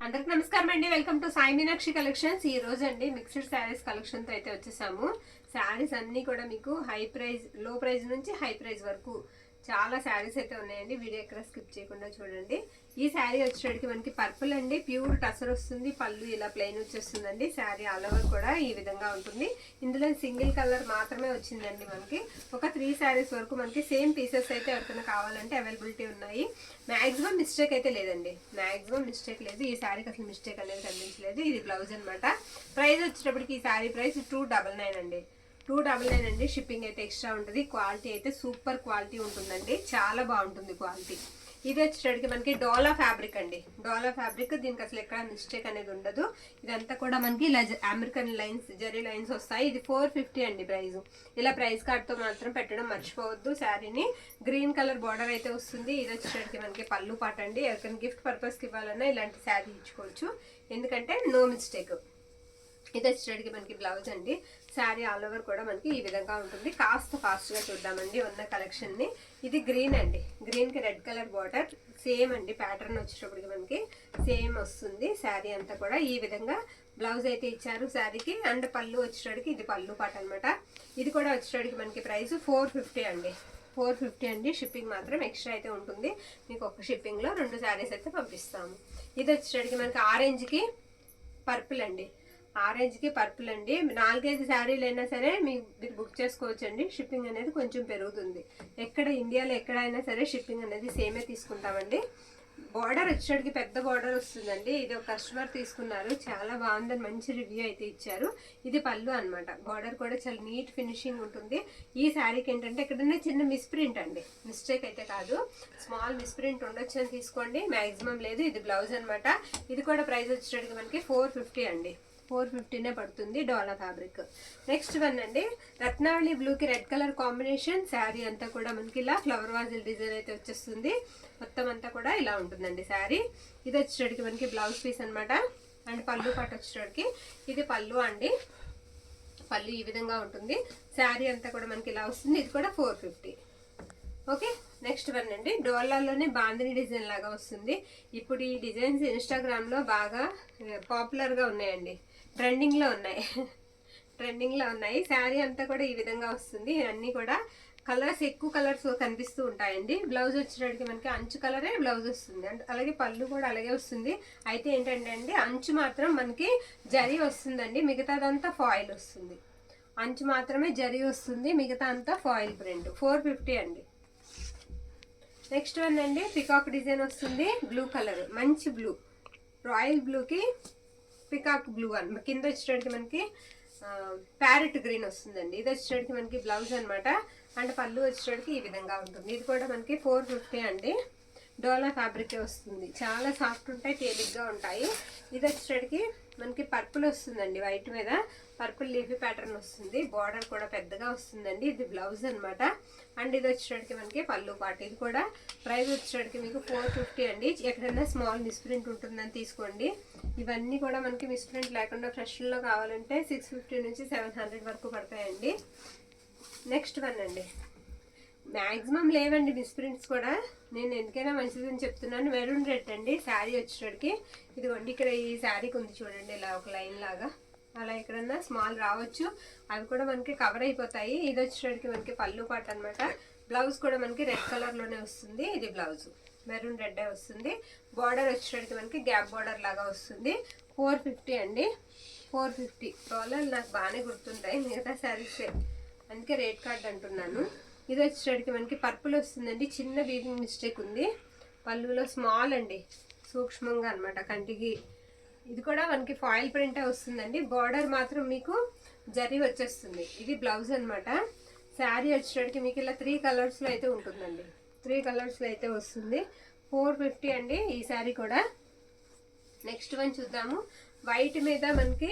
అందరికి నమస్కారం అండి. Welcome to Sai Meenakshi collections. ఈ రోజు అండి మిక్స్డ్ శారీస్ కలెక్షన్ తో అయితే వచ్చేసాము. శారీస్ అన్ని కూడా మీకు హై ప్రైస్, లో ప్రైస్ నుంచి హై ప్రైస్ వరకు చాలా శారీస్ అయితే ఉన్నాయండి. వీడియో ఎక్కడ స్కిప్ చేయకుండా చూడండి. ఈ శారీ వచ్చేటికి మనకి పర్పుల్ అండి, ప్యూర్ టసర్ వస్తుంది. పళ్ళు ఇలా ప్లెయిన్ వచ్చేస్తుందండి. శారీ ఆల్ ఓవర్ కూడా ఈ విధంగా ఉంటుంది. ఇందులో సింగిల్ కలర్ మాత్రమే వచ్చిందండి. మనకి ఒక 3 శారీస్ వరకు మనకి సేమ్ పీసెస్ అయితే ఎవరికైనా కావాలంటే అవైలబిలిటీ ఉన్నాయి. మాక్సిమం మిస్టేక్ అయితే లేదండి, మాక్సిమం మిస్టేక్ లేదు. ఈ శారీకి అసలు మిస్టేక్ అనేది కనిపించలేదు. ఇది బ్లౌజ్ అనమాట. ప్రైస్ వచ్చేటప్పటికి ఈ శారీ ప్రైస్ 299 అండి. 299 అండి. షిప్పింగ్ అయితే ఎక్స్ట్రా ఉంటుంది. క్వాలిటీ అయితే సూపర్ క్వాలిటీ ఉంటుందండి, చాలా బాగుంటుంది క్వాలిటీ. ఇది వచ్చేటప్పటికి మనకి డోలా ఫ్యాబ్రిక్ అండి. డోలా ఫ్యాబ్రిక్, దీనికి అసలు ఎక్కడ మిస్టేక్ అనేది ఉండదు. ఇదంతా కూడా మనకి ఇలా అమెరికన్ లైన్స్, జరీ లైన్స్ వస్తాయి. ఇది 450 అండి ప్రైస్. ఇలా ప్రైస్ కార్డ్తో మాత్రం పెట్టడం మర్చిపోవద్దు. శారీని గ్రీన్ కలర్ బార్డర్ అయితే వస్తుంది. ఇది వచ్చేటప్పటికి మనకి పళ్ళు పాట అండి. ఎవరికైనా గిఫ్ట్ పర్పస్కి ఇవ్వాలన్నా ఇలాంటి శారీ ఇచ్చుకోవచ్చు, ఎందుకంటే నో మిస్టేక్. ఇది వచ్చేటప్పటికి మనకి బ్లౌజ్ అండి. శారీ ఆల్ ఓవర్ కూడా మనకి ఈ విధంగా ఉంటుంది. కాస్త ఫాస్ట్గా చూద్దామండి ఉన్న కలెక్షన్ని. ఇది గ్రీన్ అండి, గ్రీన్కి రెడ్ కలర్ బార్డర్ సేమ్ అండి. ప్యాటర్న్ వచ్చేటప్పటికి మనకి సేమ్ వస్తుంది. శారీ అంతా కూడా ఈ విధంగా బ్లౌజ్ అయితే ఇచ్చారు శారీకి. అండ్ పళ్ళు వచ్చేటప్పటికి ఇది పళ్ళు పాట అనమాట. ఇది కూడా వచ్చేటప్పటికి మనకి ప్రైస్ 450 అండి. 450 అండి. షిప్పింగ్ మాత్రం ఎక్స్ట్రా అయితే ఉంటుంది. మీకు ఒక షిప్పింగ్లో 2 శారీస్ అయితే పంపిస్తాము. ఇది వచ్చేటప్పటికి మనకి ఆరెంజ్కి పర్పుల్ అండి. ఆరెంజ్కి పర్పుల్ అండి. 4-5 శారీలు అయినా సరే మీరు బుక్ చేసుకోవచ్చు అండి. షిప్పింగ్ అనేది కొంచెం పెరుగుతుంది. ఎక్కడ ఇండియాలో ఎక్కడైనా సరే షిప్పింగ్ అనేది సేమే తీసుకుంటామండి. బార్డర్ వచ్చేటికి పెద్ద బార్డర్ వస్తుందండి. ఇది ఒక కస్టమర్ తీసుకున్నారు, చాలా బాగుందని మంచి రివ్యూ అయితే ఇచ్చారు. ఇది పళ్ళు అనమాట. బార్డర్ కూడా చాలా నీట్ ఫినిషింగ్ ఉంటుంది. ఈ శారీకి ఏంటంటే ఎక్కడైనా చిన్న మిస్ప్రింట్ అండి, మిస్టేక్ అయితే కాదు, స్మాల్ మిస్ప్రింట్ ఉండొచ్చు అని తీసుకోండి, మ్యాక్సిమం లేదు. ఇది బ్లౌజ్ అనమాట. ఇది కూడా ప్రైస్ వచ్చేటికి మనకి 450 అండి. 450నే పడుతుంది. డోలా ఫ్యాబ్రిక్. నెక్స్ట్ వన్ అండి, రత్నావళి బ్లూకి రెడ్ కలర్ కాంబినేషన్. శారీ అంతా కూడా మనకి ఇలా ఫ్లవర్ వాజిల్ డిజైన్ అయితే వచ్చేస్తుంది. మొత్తం అంతా కూడా ఇలా ఉంటుందండి శారీ. ఇది వచ్చేటికి మనకి బ్లౌజ్ పీస్ అనమాట. అండ్ పళ్ళు పాటు వచ్చేటికి ఇది పళ్ళు అండి. పళ్ళు ఈ విధంగా ఉంటుంది. శారీ అంతా కూడా మనకి ఇలా వస్తుంది. ఇది కూడా 450. ఓకే, నెక్స్ట్ వన్ అండి, డోలాలోనే బాందిని డిజైన్ లాగా వస్తుంది. ఇప్పుడు ఈ డిజైన్స్ ఇన్స్టాగ్రామ్లో బాగా పాపులర్గా ఉన్నాయండి, ట్రెండింగ్లో ఉన్నాయి. ట్రెండింగ్లో ఉన్నాయి. శారీ అంతా కూడా ఈ విధంగా వస్తుంది. అన్నీ కూడా కలర్స్, ఎక్కువ కలర్స్ కనిపిస్తూ ఉంటాయండి. బ్లౌజ్ వచ్చేటప్పటికి మనకి అంచు కలరే బ్లౌజ్ వస్తుంది. అండ్ అలాగే పళ్ళు కూడా అలాగే వస్తుంది. అయితే ఏంటంటే అండి, అంచు మాత్రం మనకి జరీ వస్తుందండి, మిగతాదంతా ఫాయిల్ వస్తుంది. అంచు మాత్రమే జరీ వస్తుంది, మిగతా అంతా ఫాయిల్ ప్రింట్. 450 అండి. నెక్స్ట్ వన్ అండి, పికాక్ డిజైన్ వస్తుంది. బ్లూ కలర్, మంచి బ్లూ, రాయల్ బ్లూకి పికాక్ బ్లూ అని కింద వచ్చేటప్పటికి మనకి ప్యారెట్ గ్రీన్ వస్తుందండి. ఇది వచ్చేటప్పటికి మనకి బ్లౌజ్ అనమాట. అండ్ పళ్ళు వచ్చేటప్పటికి ఈ విధంగా ఉంటుంది. ఇది కూడా మనకి 450 అండి. డోలా ఫ్యాబ్రిక్ వస్తుంది. చాలా సాఫ్ట్ ఉంటాయి, తేలిగ్గా ఉంటాయి. ఇది వచ్చేటప్పటికి మనకి పర్పుల్ వస్తుందండి, వైట్ మీద పర్పుల్ లీఫీ ప్యాటర్న్ వస్తుంది. బార్డర్ కూడా పెద్దగా వస్తుందండి. ఇది బ్లౌజ్ అనమాట. అండ్ ఇది వచ్చేటప్పటికి మనకి పళ్ళు పాటు. ఇది కూడా ప్రైస్ వచ్చేటప్పటికి మీకు 450 అండి. ఎక్కడైనా స్మాల్ మిస్ప్రింట్ ఉంటుందని తీసుకోండి. ఇవన్నీ కూడా మనకి మిస్ప్రింట్ లేకుండా ఫ్రెష్లో కావాలంటే 650 నుంచి 700 వరకు పడతాయండి. నెక్స్ట్ వన్ అండి, మ్యాక్సిమం లేవండి మిస్ప్రింట్స్ కూడా, నేను ఎందుకైనా మంచిదని చెప్తున్నాను. మెరూన్ రెడ్ అండి. శారీ వచ్చేటప్పటికి ఇదిగోండి, ఇక్కడ ఈ శారీకి ఉంది చూడండి ఇలా ఒక లైన్ లాగా, అలా ఎక్కడన్నా స్మాల్ రావచ్చు, అవి కూడా మనకి కవర్ అయిపోతాయి. ఇది వచ్చేటప్పటికి మనకి పళ్ళు పాట అనమాట. బ్లౌజ్ కూడా మనకి రెడ్ కలర్లోనే వస్తుంది. ఇది బ్లౌజ్ మెరూన్ రెడ్ వస్తుంది. బార్డర్ వచ్చేటప్పటికి మనకి గ్యాప్ బార్డర్ లాగా వస్తుంది. 450 అండి. 450 డాలర్లు నాకు బాగానే గుర్తుంటాయి, మిగతా శారీస్ అందుకే రేట్ కార్డ్ అంటున్నాను. ఇది వచ్చేటప్పటికి మనకి పర్పుల్ వస్తుందండి. చిన్న వీవింగ్ మిస్టేక్ ఉంది. పళ్ళులో స్మాల్ అండి, సూక్ష్మంగా అనమాట కంటికి. ఇది కూడా మనకి ఫాయిల్ ప్రింటే వస్తుందండి. బార్డర్ మాత్రం మీకు జరీ వచ్చేస్తుంది. ఇది బ్లౌజ్ అనమాట. శారీ వచ్చేటప్పటికి మీకు ఇలా 3 కలర్స్లో అయితే ఉంటుందండి. 3 కలర్స్లో అయితే వస్తుంది. 450 అండి ఈ శారీ కూడా. నెక్స్ట్ వన్ చూద్దాము. వైట్ మీద మనకి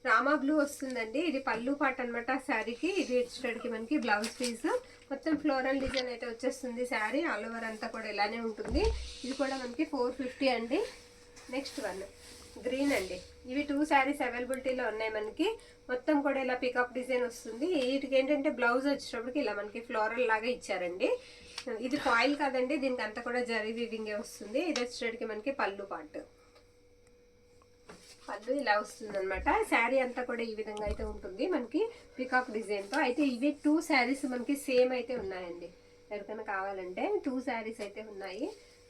రామా బ్లూ వస్తుందండి. ఇది పళ్ళు పాట అనమాట శారీకి. ఇది వచ్చేటప్పటికి మనకి బ్లౌజ్ పీస్. మొత్తం ఫ్లోరల్ డిజైన్ అయితే వచ్చేస్తుంది. శారీ ఆల్ ఓవర్ అంతా కూడా ఇలానే ఉంటుంది. ఇది కూడా మనకి 450 అండి. నెక్స్ట్ వన్ గ్రీన్ అండి. ఇవి 2 శారీస్ అవైలబిలిటీలో ఉన్నాయి మనకి. మొత్తం కూడా ఇలా పికాక్ డిజైన్ వస్తుంది. వీటికి ఏంటంటే బ్లౌజ్ వచ్చేటప్పటికి ఇలా మనకి ఫ్లోరల్ లాగా ఇచ్చారండి. ఇది ఫాయిల్ కాదండి, దీనికి అంతా కూడా జరీ వీవింగే వస్తుంది. ఇది వచ్చేటప్పటికి మనకి పళ్ళు పార్ట్. పళ్ళు ఇలా వస్తుంది అనమాట. శారీ అంతా కూడా ఈ విధంగా అయితే ఉంటుంది మనకి పికాక్ డిజైన్తో. అయితే ఇవి 2 శారీస్ మనకి సేమ్ అయితే ఉన్నాయండి. ఎవరికైనా కావాలంటే 2 శారీస్ అయితే ఉన్నాయి.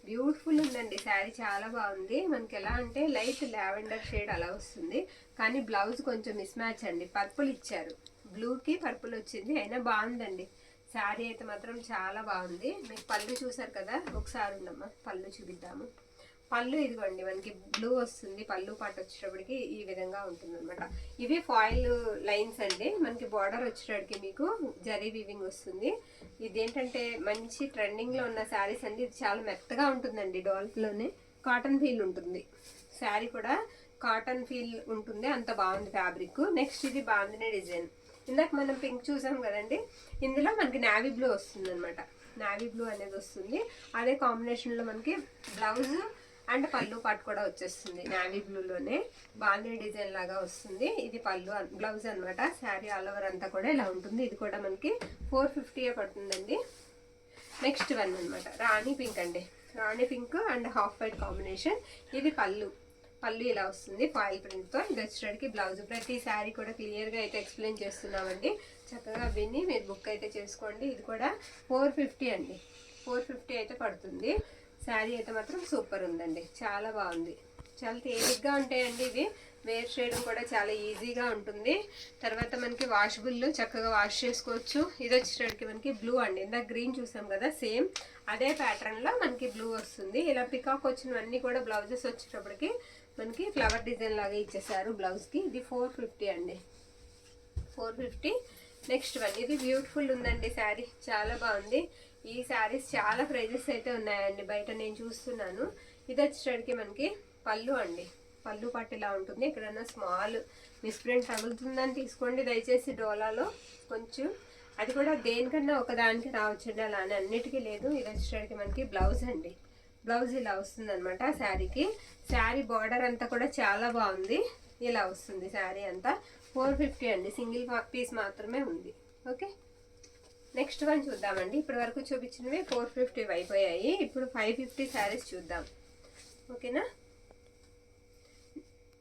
బ్యూటిఫుల్ ఉందండి శారీ, చాలా బాగుంది. మనకి ఎలా అంటే లైట్ లావెండర్ షేడ్ అలా వస్తుంది, కానీ బ్లౌజ్ కొంచెం మిస్ మ్యాచ్ అండి. పర్పుల్ ఇచ్చారు, బ్లూకి పర్పుల్ వచ్చింది, అయినా బాగుందండి శారీ అయితే మాత్రం చాలా బాగుంది. మీకు పళ్ళు చూసారు కదా, ఒకసారి ఉండమ్మా పళ్ళు చూపిద్దాము. పళ్ళు ఇదిగోండి మనకి బ్లూ వస్తుంది, పళ్ళు పాటు వచ్చేటప్పటికి ఈ విధంగా ఉంటుంది అనమాట. ఇవి ఫాయిల్ లైన్స్ అండి. మనకి బార్డర్ వచ్చేటప్పటికి మీకు జరీ వీవింగ్ వస్తుంది. ఇదేంటంటే మంచి ట్రెండింగ్లో ఉన్న శారీస్ అండి. ఇది చాలా మెత్తగా ఉంటుందండి, డాల్ఫ్లోనే కాటన్ ఫీల్ ఉంటుంది. శారీ కూడా కాటన్ ఫీల్ ఉంటుంది, అంత బాగుంది ఫ్యాబ్రిక్. నెక్స్ట్ ఇది బాందిని డిజైన్. ఇందాక మనం పింక్ చూసాం కదండి, ఇందులో మనకి నావీ బ్లూ వస్తుంది అనమాట. నావీ బ్లూ అనేది వస్తుంది, అదే కాంబినేషన్లో మనకి బ్లౌజ్ అండ్ పళ్ళు పాటు కూడా వచ్చేస్తుంది నావీ బ్లూలోనే. బాందిని డిజైన్ లాగా వస్తుంది. ఇది పళ్ళు బ్లౌజ్ అనమాట. శారీ ఆల్ ఓవర్ అంతా కూడా ఇలా ఉంటుంది. ఇది కూడా మనకి 450 పడుతుందండి. నెక్స్ట్ వన్ అనమాట రాణి పింక్ అండి. Rani pink and half white combination. ఇది పళ్ళు ఇలా వస్తుంది ఫాయిల్ ప్రింట్తో. ఇది వచ్చేటికి బ్లౌజ్. ప్రతి శారీ కూడా క్లియర్గా అయితే ఎక్స్ప్లెయిన్ చేస్తున్నామండి. చక్కగా విని మీరు బుక్ అయితే చేసుకోండి. ఇది కూడా 450 అండి, 450 అయితే పడుతుంది. శారీ అయితే మాత్రం సూపర్ ఉందండి, చాలా బాగుంది. చాలా తేలిగ్గా ఉంటాయండి ఇవి. వేర్ చేయడం కూడా చాలా ఈజీగా ఉంటుంది. తర్వాత మనకి వాషబుల్, చక్కగా వాష్ చేసుకోవచ్చు. ఇది వచ్చేటప్పటికి మనకి బ్లూ అండి. ఇందాక గ్రీన్ చూసాం కదా, సేమ్ అదే ప్యాటర్న్లో మనకి బ్లూ వస్తుంది. ఇలా పికాక్ వచ్చినవన్నీ కూడా బ్లౌజెస్ వచ్చేటప్పటికి మనకి ఫ్లవర్ డిజైన్ లాగా ఇచ్చేసారు బ్లౌజ్కి. ఇది 450 అండి, 450. నెక్స్ట్ వన్, ఇది బ్యూటిఫుల్ ఉందండి శారీ, చాలా బాగుంది. ఈ శారీస్ చాలా ప్రైజెస్ అయితే ఉన్నాయండి, బయట నేను చూస్తున్నాను. ఇది వచ్చేటప్పటికి మనకి పళ్ళు అండి. పళ్ళు పాటు ఇలా ఉంటుంది. ఎక్కడన్నా స్మాల్ మిస్ప్రింట్ తగులుతుందని తీసుకోండి దయచేసి. డోలాలో కొంచెం, అది కూడా దేనికన్నా ఒకదానికి రావచ్చండి, అలానే అన్నిటికీ లేదు. ఇది వచ్చేటప్పటికి మనకి బ్లౌజ్ అండి. బ్లౌజ్ ఇలా వస్తుంది అనమాట శారీకి. శారీ బార్డర్ అంతా కూడా చాలా బాగుంది, ఇలా వస్తుంది శారీ అంతా. 450 అండి, సింగిల్ పీస్ మాత్రమే ఉంది. ఓకే, నెక్స్ట్ వన్ చూద్దామండి. ఇప్పటి వరకు చూపించినవి 450 అయిపోయాయి. ఇప్పుడు 550 శారీస్ చూద్దాం, ఓకేనా.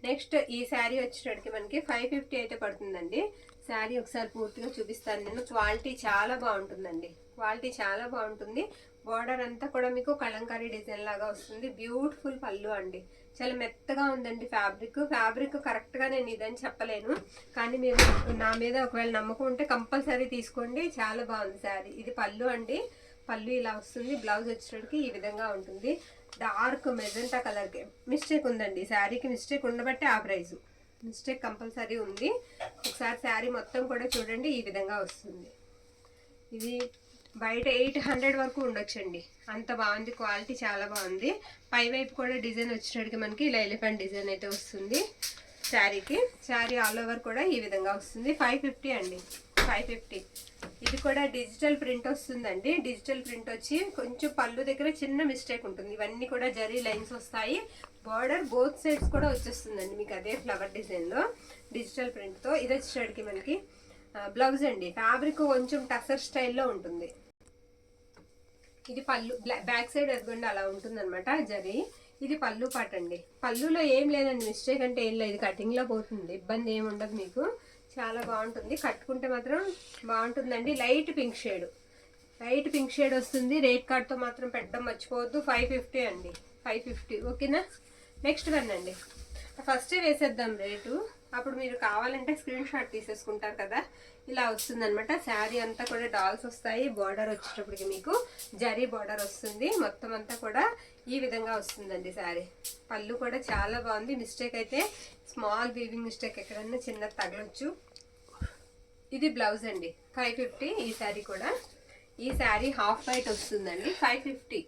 నెక్స్ట్ ఈ శారీ వచ్చేటప్పటికి మనకి 550 అయితే పడుతుందండి. శారీ ఒకసారి పూర్తిగా చూపిస్తాను నేను. క్వాలిటీ చాలా బాగుంటుందండి, క్వాలిటీ చాలా బాగుంటుంది. బార్డర్ అంతా కూడా మీకు కలంకారీ డిజైన్ లాగా వస్తుంది. బ్యూటిఫుల్ పళ్ళు అండి, చాలా మెత్తగా ఉందండి ఫ్యాబ్రిక్ కరెక్ట్గా నేను ఇదని చెప్పలేను, కానీ మీరు నా మీద ఒకవేళ నమ్మకం ఉంటే కంపల్సరీ తీసుకోండి, చాలా బాగుంది శారీ. ఇది పళ్ళు అండి, పళ్ళు ఇలా వస్తుంది. బ్లౌజ్ వచ్చేటప్పటికి ఈ విధంగా ఉంటుంది. డార్క్ మెజెంటా కలర్కి మిస్టేక్ ఉందండి, శారీకి మిస్టేక్ ఉండబట్టే ఆ ప్రైజు. మిస్టేక్ కంపల్సరీ ఉంది. ఒకసారి శారీ మొత్తం కూడా చూడండి, ఈ విధంగా వస్తుంది. ఇది బయట 800 వరకు ఉండొచ్చండి, అంత బాగుంది. క్వాలిటీ చాలా బాగుంది. పై వైపు కూడా డిజైన్ వచ్చేటప్పటికి మనకి ఇలా ఎలిఫెంట్ డిజైన్ అయితే వస్తుంది శారీకి. శారీ ఆల్ ఓవర్ కూడా ఈ విధంగా వస్తుంది. 550 అండి, 550. ఇది కూడా డిజిటల్ ప్రింట్ వస్తుందండి. డిజిటల్ ప్రింట్ వచ్చి కొంచెం పళ్ళు దగ్గర చిన్న మిస్టేక్ ఉంటుంది. ఇవన్నీ కూడా జరీ లైన్స్ వస్తాయి. బార్డర్ బోత్ సైడ్స్ కూడా వచ్చేస్తుందండి మీకు అదే ఫ్లవర్ డిజైన్లో డిజిటల్ ప్రింట్తో. ఇది వచ్చేటప్పటికి మనకి బ్లౌజ్ అండి. ఫ్యాబ్రిక్ కొంచెం టసర్ స్టైల్లో ఉంటుంది. ఇది పళ్ళు, బ్యాక్ సైడ్ ఎదుగుండి అలా ఉంటుంది అనమాట జరీ. ఇది పళ్ళు పాట అండి. పళ్ళులో ఏం లేదండి, మిస్టేక్ అంటే ఏం లేదు, కటింగ్లో పోతుంది, ఇబ్బంది ఏమి ఉండదు మీకు. చాలా బాగుంటుంది, కట్టుకుంటే మాత్రం బాగుంటుందండి. లైట్ పింక్ షేడ్ వస్తుంది. రేట్ కార్డ్తో మాత్రం పెట్టడం మర్చిపోవద్దు. 550 అండి, 550. ఓకేనా. నెక్స్ట్ వన్ అండి, ఫస్టే వేసేద్దాం రేటు, అప్పుడు మీరు కావాలంటే స్క్రీన్ షాట్ తీసేసుకుంటారు కదా. ఇలా వస్తుంది అనమాట. శారీ అంతా కూడా డాల్స్ వస్తాయి. బార్డర్ వచ్చేటప్పటికి మీకు జరీ బార్డర్ వస్తుంది. మొత్తం అంతా కూడా ఈ విధంగా వస్తుందండి శారీ. పళ్ళు కూడా చాలా బాగుంది. మిస్టేక్ అయితే స్మాల్ వీవింగ్ మిస్టేక్ ఎక్కడన్నా చిన్నది తగలొచ్చు. ఇది బ్లౌజ్ అండి, 550. ఈ శారీ కూడా, ఈ శారీ హాఫ్ వైట్ వస్తుందండి, 550.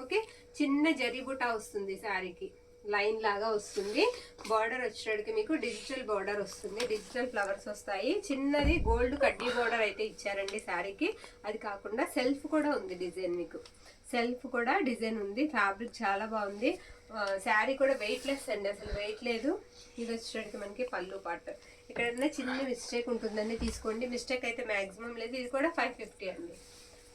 ఓకే, చిన్న జరీ బుటా వస్తుంది శారీకి, లైన్ లాగా వస్తుంది. బార్డర్ వచ్చేటికి మీకు డిజిటల్ బార్డర్ వస్తుంది, డిజిటల్ ఫ్లవర్స్ వస్తాయి. చిన్నది గోల్డ్ కడ్డీ బార్డర్ అయితే ఇచ్చారండి శారీకి. అది కాకుండా సెల్ఫ్ కూడా ఉంది డిజైన్, మీకు సెల్ఫ్ కూడా డిజైన్ ఉంది. ఫ్యాబ్రిక్ చాలా బాగుంది. శారీ కూడా వెయిట్లెస్ అండి, అసలు వెయిట్ లేదు. ఇది వచ్చేటికి మనకి పళ్ళు పార్ట్. ఎక్కడన్నా చిన్న మిస్టేక్ ఉంటుందండి, తీసుకోండి. మిస్టేక్ అయితే మ్యాక్సిమం లేదు. ఇది కూడా 550 అండి.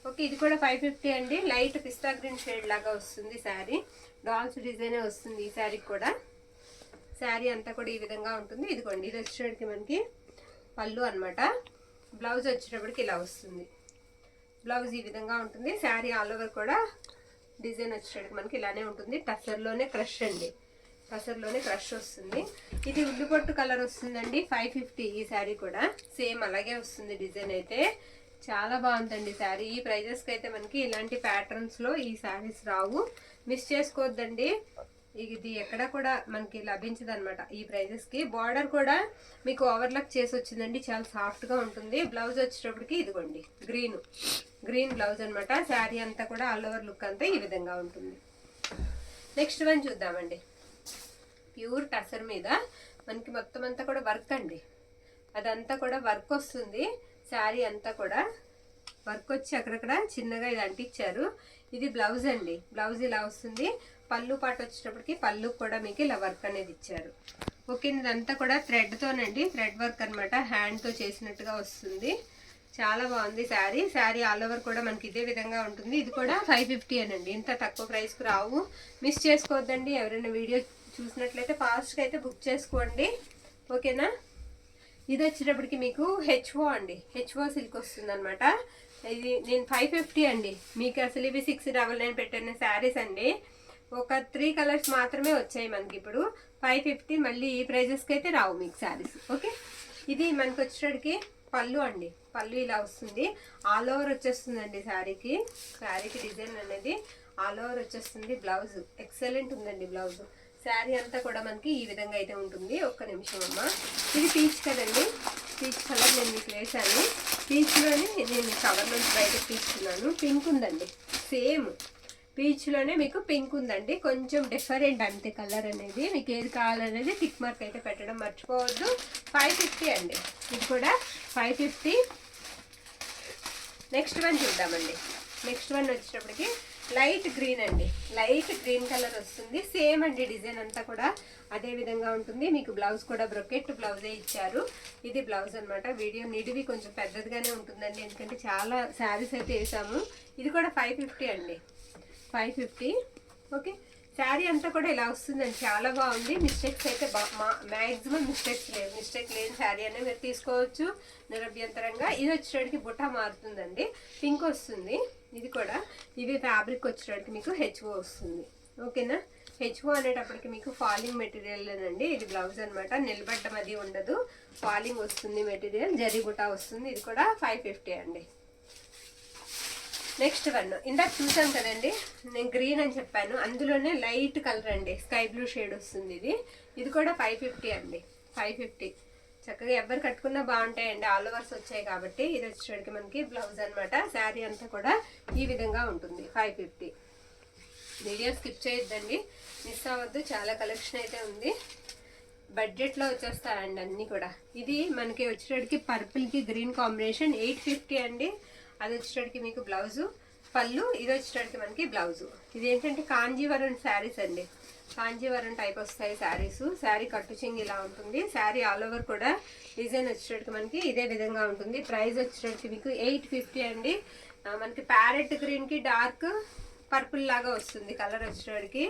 ఓకే, ఇది కూడా 550 అండి. లైట్ పిస్తా గ్రీన్ షేడ్ లాగా వస్తుంది శారీ. డాల్స్ డిజైనే వస్తుంది ఈ శారీకి కూడా. శారీ అంతా కూడా ఈ విధంగా ఉంటుంది. ఇదిగోండి, ఇది వచ్చేటప్పటికి మనకి పళ్ళు అన్నమాట. బ్లౌజ్ వచ్చేటప్పటికి ఇలా వస్తుంది. బ్లౌజ్ ఈ విధంగా ఉంటుంది. శారీ ఆల్ ఓవర్ కూడా డిజైన్ వచ్చేటప్పటికి మనకి ఇలానే ఉంటుంది. టసర్లోనే క్రష్ అండి, టసర్లోనే క్రష్ వస్తుంది. ఇది ఉల్లిపొట్టు కలర్ వస్తుందండి. 550 ఈ శారీ కూడా సేమ్ అలాగే వస్తుంది. డిజైన్ అయితే చాలా బాగుందండి శారీ. ఈ ప్రైజెస్కి అయితే మనకి ఇలాంటి ప్యాటర్న్స్లో ఈ శారీస్ రావు, మిస్ చేసుకోవద్దండి. ఇది ఎక్కడ కూడా మనకి లభించదు అనమాట ఈ ప్రైజెస్కి. బార్డర్ కూడా మీకు ఓవర్లాక్ చేసి వచ్చిందండి, చాలా సాఫ్ట్గా ఉంటుంది. బ్లౌజ్ వచ్చేటప్పటికి ఇదిగోండి గ్రీన్ బ్లౌజ్ అనమాట. శారీ అంతా కూడా ఆల్ ఓవర్ లుక్ అంతా ఈ విధంగా ఉంటుంది. నెక్స్ట్ వన్ చూద్దామండి. ప్యూర్ టసర్ మీద మనకి మొత్తం అంతా కూడా వర్క్ అండి, అదంతా కూడా వర్క్ వస్తుంది. శారీ అంతా కూడా వర్క్ వచ్చి అక్కడక్కడ చిన్నగా ఇది అంటించారు. ఇది బ్లౌజ్ అండి, బ్లౌజ్ ఇలా వస్తుంది. పళ్ళు పాటు వచ్చేటప్పటికి పళ్ళు కూడా మీకు ఇలా వర్క్ అనేది ఇచ్చారు. ఓకే, ఇదంతా కూడా థ్రెడ్తోనండి, థ్రెడ్ వర్క్ అనమాట, హ్యాండ్తో చేసినట్టుగా వస్తుంది. చాలా బాగుంది శారీ. శారీ ఆల్ ఓవర్ కూడా మనకి ఇదే విధంగా ఉంటుంది. ఇది కూడా 550 అనండి, ఇంత తక్కువ ప్రైస్కి రావు, మిస్ చేసుకోవద్దండి. ఎవరైనా వీడియో చూసినట్లయితే ఫాస్ట్గా అయితే బుక్ చేసుకోండి, ఓకేనా. ఇది వచ్చేటప్పటికి మీకు హెచ్ఓ అండి, హెచ్ఓ సిల్క్ వస్తుంది అనమాట. ఇది నేను 550 అండి, మీకు అసలు ఇవి 699 పెట్టిన శారీస్ అండి. ఒక 3 కలర్స్ మాత్రమే వచ్చాయి మనకి ఇప్పుడు. 550 మళ్ళీ ఈ ప్రైజెస్కి అయితే రావు మీకు శారీస్, ఓకే. ఇది మనకి వచ్చేటప్పటికి పళ్ళు అండి, పళ్ళు ఇలా వస్తుంది. ఆల్ ఓవర్ వచ్చేస్తుందండి శారీకి డిజైన్ అనేది ఆల్ ఓవర్ వచ్చేస్తుంది. బ్లౌజ్ ఎక్సలెంట్ ఉందండి బ్లౌజ్. శారీ అంతా కూడా మనకి ఈ విధంగా అయితే ఉంటుంది. ఒక్క నిమిషం అమ్మ. ఇది పీచ్ కదండి, పీచ్ కలర్ నేను మీకు వేసాను. పీచ్లోనే నేను కవర్ నుంచి బయటకు తీసుకున్నాను. పింక్ ఉందండి, సేమ్ పీచ్లోనే మీకు పింక్ ఉందండి, కొంచెం డిఫరెంట్ అంతే కలర్ అనేది. మీకు ఏది కావాలనేది టిక్ మార్క్ అయితే పెట్టడం మర్చిపోవద్దు. 550 అండి, ఇది కూడా 550. నెక్స్ట్ వన్ చూద్దామండి. నెక్స్ట్ వన్ వచ్చేటప్పటికి లైట్ గ్రీన్ అండి, లైట్ గ్రీన్ కలర్ వస్తుంది. సేమ్ అండి, డిజైన్ అంతా కూడా అదే విధంగా ఉంటుంది. మీకు బ్లౌజ్ కూడా బ్రొకెట్ బ్లౌజే ఇచ్చారు. ఇది బ్లౌజ్ అనమాట. వీడియో నిడివి కొంచెం పెద్దదిగానే ఉంటుందండి, ఎందుకంటే చాలా శారీస్ అయితే వేసాము. ఇది కూడా 550 అండి, 550. ఓకే, శారీ అంతా కూడా ఇలా వస్తుందండి, చాలా బాగుంది. మిస్టేక్స్ అయితే మ్యాక్సిమం మిస్టేక్ లేని శారీ అనేది మీరు తీసుకోవచ్చు నిరభ్యంతరంగా. ఇది వచ్చేటప్పటికి బుట్ట మారుతుందండి, పింక్ వస్తుంది. ఇది కూడా ఇది ఫ్యాబ్రిక్ వచ్చేటప్పటికి మీకు హెచ్ఓ వస్తుంది, ఓకేనా. హెచ్ఓ అనేటప్పటికి మీకు ఫాలింగ్ మెటీరియల్ అండి. ఇది బ్లౌజ్ అనమాట, నిలబడ్డం అది ఉండదు, ఫాలింగ్ వస్తుంది మెటీరియల్, జరీ బుట్ట వస్తుంది. ఇది కూడా 550 అండి. నెక్స్ట్ వన్ ఇందాక చూసాం కదండి, నేను గ్రీన్ అని చెప్పాను, అందులోనే లైట్ కలర్ అండి, స్కై బ్లూ షేడ్ వస్తుంది. ఇది కూడా 550 అండి, 550. చక్కగా ఎవరు కట్టుకున్నా బాగుంటాయండి, ఆల్ ఓవర్స్ వచ్చాయి కాబట్టి. ఇది వచ్చేటికి మనకి బ్లౌజ్ అనమాట. శారీ అంతా కూడా ఈ విధంగా ఉంటుంది. 550. వీడియో స్కిప్ చేయొద్దండి, మిస్ అవ్వద్దు, చాలా కలెక్షన్ అయితే ఉంది. బడ్జెట్లో వచ్చేస్తాయండి అన్నీ కూడా. ఇది మనకి వచ్చేటికి పర్పుల్కి గ్రీన్ కాంబినేషన్ 850 అండి. అది వచ్చేటికి మీకు బ్లౌజు, పళ్ళు. ఇది వచ్చేటికి మనకి బ్లౌజు. ఇది ఏంటంటే కాంజీవరం శారీస్ అండి, కాంజీవరం టైప్ వస్తాయి శారీస్. శారీ కట్టు చెంగు ఇలా ఉంటుంది. శారీ ఆల్ ఓవర్ కూడా డిజైన్ వచ్చేటికి మనకి ఇదే విధంగా ఉంటుంది. ప్రైస్ వచ్చేటికి మీకు 850 అండి. మనకి ప్యారెట్ గ్రీన్కి డార్క్ పర్పుల్ లాగా వస్తుంది కలర్ వచ్చేటికి.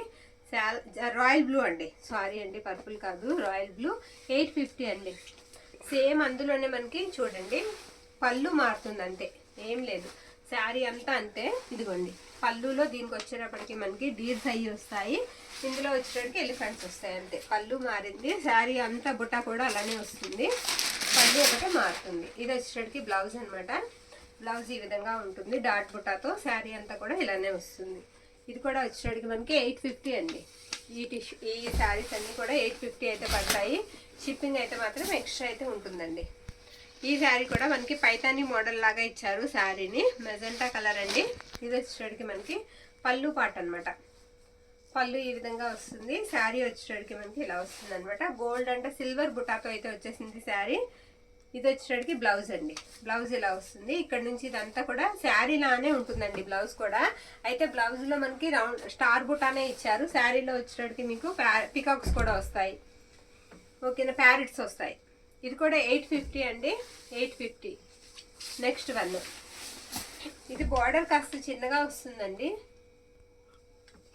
రాయల్ బ్లూ అండి, సారీ అండి, పర్పుల్ కాదు, రాయల్ బ్లూ. 850 అండి. సేమ్ అందులోనే మనకి చూడండి పళ్ళు మారుతుంది, అంతే, ఏం లేదు. శారీ అంతా అంతే. ఇదిగోండి పళ్ళులో దీనికి వచ్చేటప్పటికి మనకి డీర్స్ అయ్యి వస్తాయి, ఇందులో వచ్చేటప్పటికి ఎలిఫెంట్స్ వస్తాయి, అంతే. పళ్ళు మారింది, శారీ అంతా బుట్ట కూడా అలానే వస్తుంది, పళ్ళు ఒకటే మారుతుంది. ఇది వచ్చేటప్పటికి బ్లౌజ్ అనమాట. బ్లౌజ్ ఈ విధంగా ఉంటుంది డాట్ బుట్టాతో. శారీ అంతా కూడా ఇలానే వస్తుంది. ఇది కూడా వచ్చేటప్పటికి మనకి 850 అండి. ఈ శారీస్ అన్నీ కూడా 850 అయితే పడతాయి. షిప్పింగ్ అయితే మాత్రం ఎక్స్ట్రా అయితే ఉంటుందండి. ఈ శారీ కూడా మనకి పైతానీ మోడల్ లాగా ఇచ్చారు శారీని, మెజెంటా కలర్ అండి. ఇది వచ్చేటప్పటికి మనకి పళ్ళు పాట అనమాట. పళ్ళు ఈ విధంగా వస్తుంది. శారీ వచ్చేటప్పటికి మనకి ఇలా వస్తుంది అనమాట. గోల్డ్ అంటే సిల్వర్ బుటాతో అయితే వచ్చేసింది శారీ. ఇది వచ్చేటప్పటికి బ్లౌజ్ అండి, బ్లౌజ్ ఇలా వస్తుంది. ఇక్కడ నుంచి ఇదంతా కూడా శారీ లానే ఉంటుందండి బ్లౌజ్ కూడా. అయితే బ్లౌజ్లో మనకి రౌండ్ స్టార్ బుటానే ఇచ్చారు. శారీలో వచ్చేటప్పటికి మీకు పికాక్స్ కూడా వస్తాయి, ఓకేనా, ప్యారెట్స్ వస్తాయి. ఇది కూడా 850 అండి, 850. నెక్స్ట్ వన్, ఇది బార్డర్ కాస్త చిన్నగా వస్తుందండి.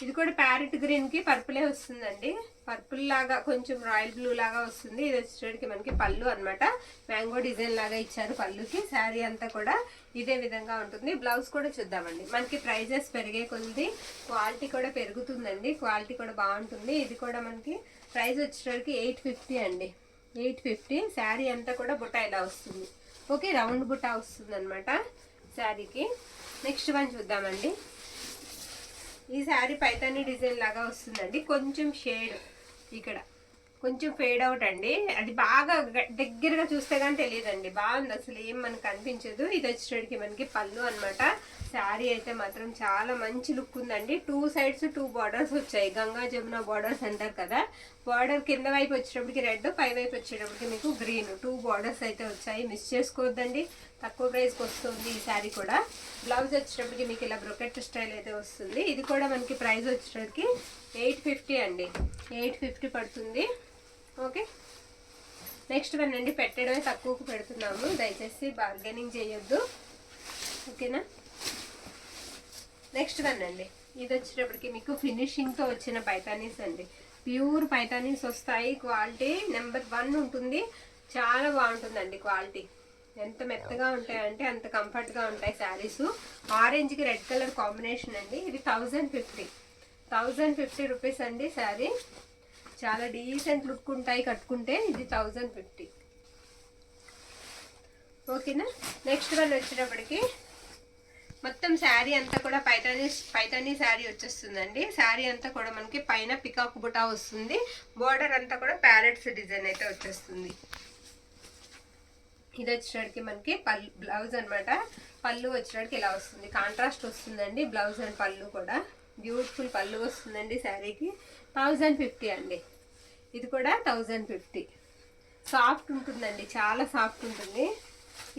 ఇది కూడా ప్యారెట్ గ్రీన్కి పర్పులే వస్తుందండి. పర్పుల్ లాగా కొంచెం రాయల్ బ్లూ లాగా వస్తుంది. ఇది వచ్చేటికి మనకి పళ్ళు అన్నమాట. మ్యాంగో డిజైన్ లాగా ఇచ్చారు పళ్ళుకి. శారీ అంతా కూడా ఇదే విధంగా ఉంటుంది. బ్లౌజ్ కూడా చూద్దామండి. మనకి ప్రైజెస్ పెరిగే కొద్ది క్వాలిటీ కూడా పెరుగుతుందండి. క్వాలిటీ కూడా బాగుంటుంది. ఇది కూడా మనకి ప్రైస్ వచ్చేటికి 850 అండి. 850. శారీ అంతా కూడా బుట్ట ఇలా వస్తుంది. ఓకే, రౌండ్ బుట్ట వస్తుంది అనమాట శారీకి. నెక్స్ట్ వన్ చూద్దామండి. ఈ శారీ పైతాని డిజైన్ లాగా వస్తుందండి. కొంచెం షేడ్ ఇక్కడ కొంచెం ఫేడ్ అవుట్ అండి. అది బాగా దగ్గరగా చూస్తే కానీ తెలియదండి. బాగుంది, అసలు ఏం మనకు అనిపించదు. ఇది వచ్చేటికి మనకి పళ్ళు అనమాట. శారీ అయితే మాత్రం చాలా మంచి లుక్ ఉందండి. 2 సైడ్స్ 2 బార్డర్స్ వచ్చాయి. గంగా జమున బార్డర్స్ అంటారు కదా. బార్డర్ కింద వైపు వచ్చేటప్పటికి రెడ్, పై వైపు వచ్చేటప్పటికి మీకు గ్రీన్ 2 బార్డర్స్ అయితే వచ్చాయి. మిస్ చేసుకోవద్దండి, తక్కువ ప్రైస్కి వస్తుంది ఈ శారీ కూడా. బ్లౌజ్ వచ్చేటప్పటికి మీకు ఇలా బ్రొకెట్ స్టైల్ అయితే వస్తుంది. ఇది కూడా మనకి ప్రైస్ వచ్చేటప్పటికి 850 అండి. 850 పడుతుంది. ఓకే, నెక్స్ట్ వన్ అండి. పెట్టడమే తక్కువకు పెడుతున్నాము, దయచేసి బార్గెనింగ్ చేయొద్దు, ఓకేనా. నెక్స్ట్ వన్ అండి. ఇది వచ్చేటప్పటికి మీకు ఫినిషింగ్తో వచ్చిన పైతానీస్ అండి. ప్యూర్ పైతానీస్ వస్తాయి. క్వాలిటీ నెంబర్ 1 ఉంటుంది. చాలా బాగుంటుందండి క్వాలిటీ. ఎంత మెత్తగా ఉంటాయంటే అంత కంఫర్ట్గా ఉంటాయి శారీస్. ఆరెంజ్కి రెడ్ కలర్ కాంబినేషన్ అండి. ఇది 1050 రూపీస్ అండి శారీ. చాలా డీసెంట్ లుక్ ఉంటాయి కట్టుకుంటే. ఇది 1050. ఓకేనా. నెక్స్ట్ వన్ వచ్చేటప్పటికి మొత్తం శారీ అంతా కూడా పైతానీ శారీ వచ్చేస్తుందండి. శారీ అంతా కూడా మనకి పైన పికాక్ బుటా వస్తుంది. బోర్డర్ అంతా కూడా ప్యారెట్స్ డిజైన్ అయితే వచ్చేస్తుంది. ఇది వచ్చేటికి మనకి బ్లౌజ్ అనమాట. పళ్ళు వచ్చేటికి ఇలా వస్తుంది. కాంట్రాస్ట్ వస్తుందండి బ్లౌజ్ అండ్ పళ్ళు కూడా. బ్యూటిఫుల్ పళ్ళు వస్తుందండి శారీకి. 1050 అండి. ఇది కూడా 1050. సాఫ్ట్ ఉంటుందండి, చాలా సాఫ్ట్ ఉంటుంది.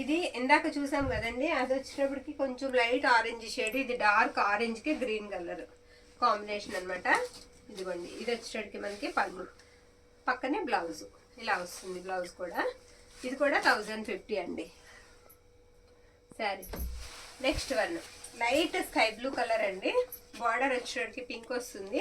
ఇది ఇందాక చూసాం కదండి, అది వచ్చేటప్పటికి కొంచెం లైట్ ఆరెంజ్ షేడ్. ఇది డార్క్ ఆరెంజ్కి గ్రీన్ కలర్ కాంబినేషన్ అనమాట. ఇదిగోండి, ఇది వచ్చేటప్పటికి మనకి పళ్ళు, పక్కనే బ్లౌజ్ ఇలా వస్తుంది. బ్లౌజ్ కూడా ఇది కూడా 1050 అండి sari. Next one light sky blue colour అండి. బార్డర్ వచ్చేటప్పటికి పింక్ వస్తుంది.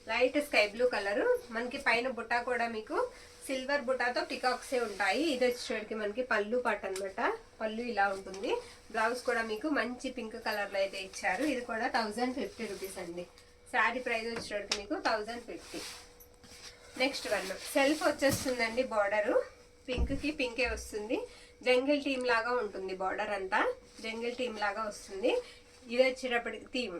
Light sky blue colour. మనకి పైన బుట్ట కూడా మీకు సిల్వర్ బుటాతో పికాక్సే ఉంటాయి. ఇది వచ్చేటికి మనకి పళ్ళు పాట అనమాట. పళ్ళు ఇలా ఉంటుంది. బ్లౌజ్ కూడా మీకు మంచి పింక్ కలర్లో అయితే ఇచ్చారు. ఇది కూడా 1050 రూపీస్ అండి. శారీ ప్రైస్ వచ్చేటికి మీకు 1050. నెక్స్ట్ వన్ సెల్ఫ్ వచ్చేస్తుందండి. బార్డరు పింక్కి పింకే వస్తుంది. జంగిల్ టీమ్ లాగా ఉంటుంది. బార్డర్ అంతా జంగిల్ టీమ్ లాగా వస్తుంది. ఇది వచ్చేటప్పటికి థీమ్.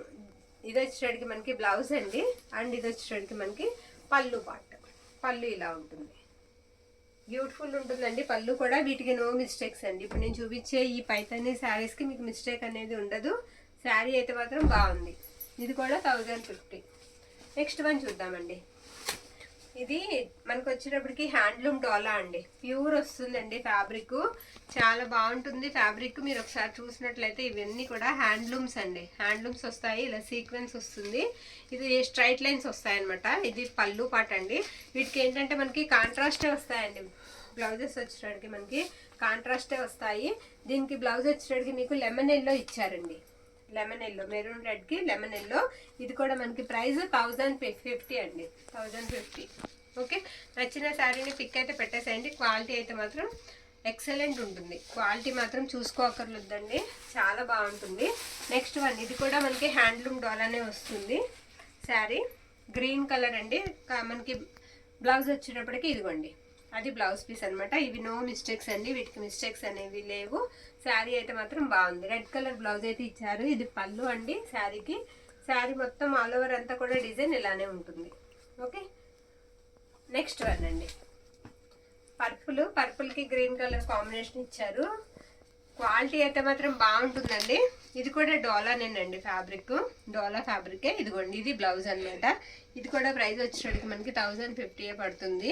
ఇది వచ్చేటికి మనకి బ్లౌజ్ అండి. అండ్ ఇది వచ్చేటికి మనకి పళ్ళు పార్ట్. పళ్ళు ఇలా ఉంటుంది. బ్యూటిఫుల్ ఉంటుందండి పళ్ళు కూడా. వీటికి నో మిస్టేక్స్ అండి. ఇప్పుడు నేను చూపించే ఈ పైతానీ శారీస్కి మీకు మిస్టేక్ అనేది ఉండదు. శారీ అయితే మాత్రం బాగుంది. ఇది కూడా 1050. నెక్స్ట్ వన్ చూద్దామండి. ఇది మనకు వచ్చేటప్పటికి హ్యాండ్లూమ్ డోలా అండి. ప్యూర్ వస్తుందండి ఫ్యాబ్రిక్. చాలా బాగుంటుంది ఫ్యాబ్రిక్. మీరు ఒకసారి చూసినట్లయితే ఇవన్నీ కూడా హ్యాండ్లూమ్స్ అండి. హ్యాండ్లూమ్స్ వస్తాయి. ఇలా సీక్వెన్స్ వస్తుంది. ఇది స్ట్రైట్ లైన్స్ వస్తాయి అనమాట. ఇది పళ్ళు పాట అండి. వీటికి ఏంటంటే మనకి కాంట్రాస్టే వస్తాయండి. బ్లౌజెస్ వచ్చేటప్పటికి మనకి కాంట్రాస్టే వస్తాయి. దీనికి బ్లౌజ్ వచ్చేటప్పటికి మీకు లెమన్ ఎల్లో ఇచ్చారండి. లెమన్ ఎల్లో, మెరూన్ రెడ్కి లెమన్ ఎల్లో. ఇది కూడా మనకి ప్రైస్ 1050 అండి. 1050. ఓకే, నచ్చిన శారీని పిక్ అయితే పెట్టేసేయండి. క్వాలిటీ అయితే మాత్రం ఎక్సలెంట్ ఉంటుంది. క్వాలిటీ మాత్రం చూసుకోకర్లేదండి, చాలా బాగుంటుంది. నెక్స్ట్ వన్ ఇది కూడా మనకి హ్యాండ్లూమ్ డోలానే వస్తుంది శారీ. గ్రీన్ కలర్ అండి. మనకి బ్లౌజ్ వచ్చేటప్పటికి ఇదిగోండి, అది బ్లౌజ్ పీస్ అనమాట. ఇవి నో మిస్టేక్స్ అండి. వీటికి మిస్టేక్స్ అనేవి లేవు. శారీ అయితే మాత్రం బాగుంది. రెడ్ కలర్ బ్లౌజ్ అయితే ఇచ్చారు. ఇది పళ్ళు అండి శారీకి. శారీ మొత్తం ఆల్ ఓవర్ అంతా కూడా డిజైన్ ఇలానే ఉంటుంది. ఓకే, నెక్స్ట్ వన్ అండి. పర్పుల్కి గ్రీన్ కలర్ కాంబినేషన్ ఇచ్చారు. క్వాలిటీ అయితే మాత్రం బాగుంటుందండి. ఇది కూడా డోలానేనండి ఫ్యాబ్రిక్. డోలా ఫ్యాబ్రికే. ఇదిగోండి, ఇది బ్లౌజ్ అనమాట. ఇది కూడా ప్రైస్ వచ్చేటప్పటికి మనకి 1050 పడుతుంది.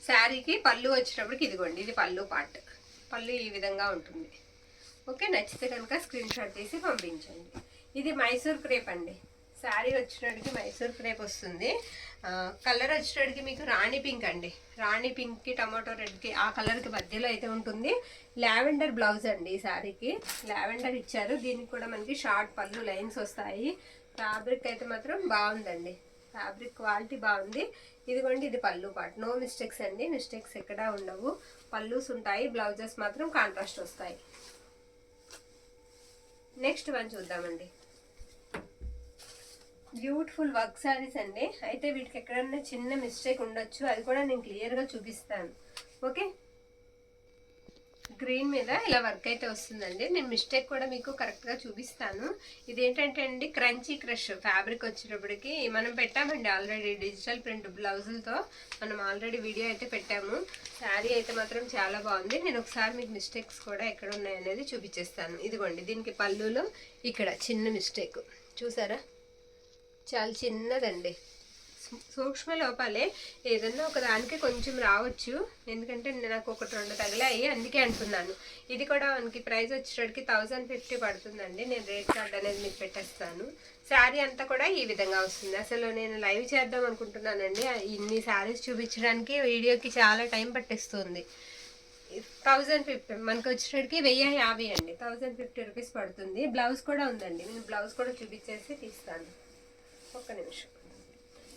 శారీకి పళ్ళు వచ్చేటప్పటికి ఇదిగోండి, ఇది పళ్ళు పార్ట్. పళ్ళు ఈ విధంగా ఉంటుంది. ఓకే, నచ్చితే కనుక స్క్రీన్ షాట్ తీసి పంపించండి. ఇది మైసూర్ క్రేప్ అండి. శారీ వచ్చేటప్పటికి మైసూర్ క్రేప్ వస్తుంది. కలర్ వచ్చేటప్పటికి మీకు రాణి పింక్ అండి. రాణి పింక్కి టమాటో రెడ్కి ఆ కలర్కి మధ్యలో అయితే ఉంటుంది. లావెండర్ బ్లౌజ్ అండి. ఈ శారీకి లావెండర్ ఇచ్చారు. దీనికి కూడా మనకి షార్ట్ పళ్ళు లైన్స్ వస్తాయి. ఫ్యాబ్రిక్ అయితే మాత్రం బాగుందండి. ఫ్యాబ్రిక్ క్వాలిటీ బాగుంది. ఇదిగోండి ఇది పళ్ళు పార్ట్. నో మిస్టేక్స్ అండి, మిస్టేక్స్ ఎక్కడా ఉండవు. పళ్ళూస్ ఉంటాయి, బ్లౌజెస్ మాత్రం కాంట్రాస్ట్ వస్తాయి. నెక్స్ట్ వన్ చూద్దామండి. బ్యూటిఫుల్ వర్క్ శారీస్ అండి. అయితే వీటికి ఎక్కడన్నా చిన్న మిస్టేక్ ఉండొచ్చు, అది కూడా నేను క్లియర్గా చూపిస్తాను. ఓకే, గ్రీన్ మీద ఇలా వర్క్ అయితే వస్తుందండి. నేను మిస్టేక్ కూడా మీకు కరెక్ట్గా చూపిస్తాను. ఇదేంటంటే అండి క్రంచీ క్రష్ ఫ్యాబ్రిక్ వచ్చేటప్పటికి మనం పెట్టామండి ఆల్రెడీ డిజిటల్ ప్రింట్ బ్లౌజులతో మనం ఆల్రెడీ వీడియో అయితే పెట్టాము. శారీ అయితే మాత్రం చాలా బాగుంది. నేను ఒకసారి మీకు మిస్టేక్స్ కూడా ఎక్కడ ఉన్నాయనేది చూపించేస్తాను. ఇదిగోండి దీనికి పళ్ళులో ఇక్కడ చిన్న మిస్టేక్ చూసారా, చాలా చిన్నదండి, సూక్ష్మ లోపాలే. ఏదన్నా ఒక దానికి కొంచెం రావచ్చు, ఎందుకంటే నాకు 1-2 తగిలాయి, అందుకే అంటున్నాను. ఇది కూడా మనకి ప్రైస్ వచ్చేటప్పటికి 1050 పడుతుందండి. నేను రేట్ కార్డ్ అనేది మీకు పెట్టేస్తాను. శారీ అంతా కూడా ఈ విధంగా వస్తుంది. అసలు నేను లైవ్ చేద్దాం అనుకుంటున్నానండి, ఇన్ని శారీస్ చూపించడానికి వీడియోకి చాలా టైం పట్టేస్తుంది. 1050 మనకు వచ్చేటప్పటికి 1050 అండి, 1050 రూపీస్ పడుతుంది. బ్లౌజ్ కూడా ఉందండి, నేను బ్లౌజ్ కూడా చూపించేసి తీస్తాను. ఒక్క నిమిషం.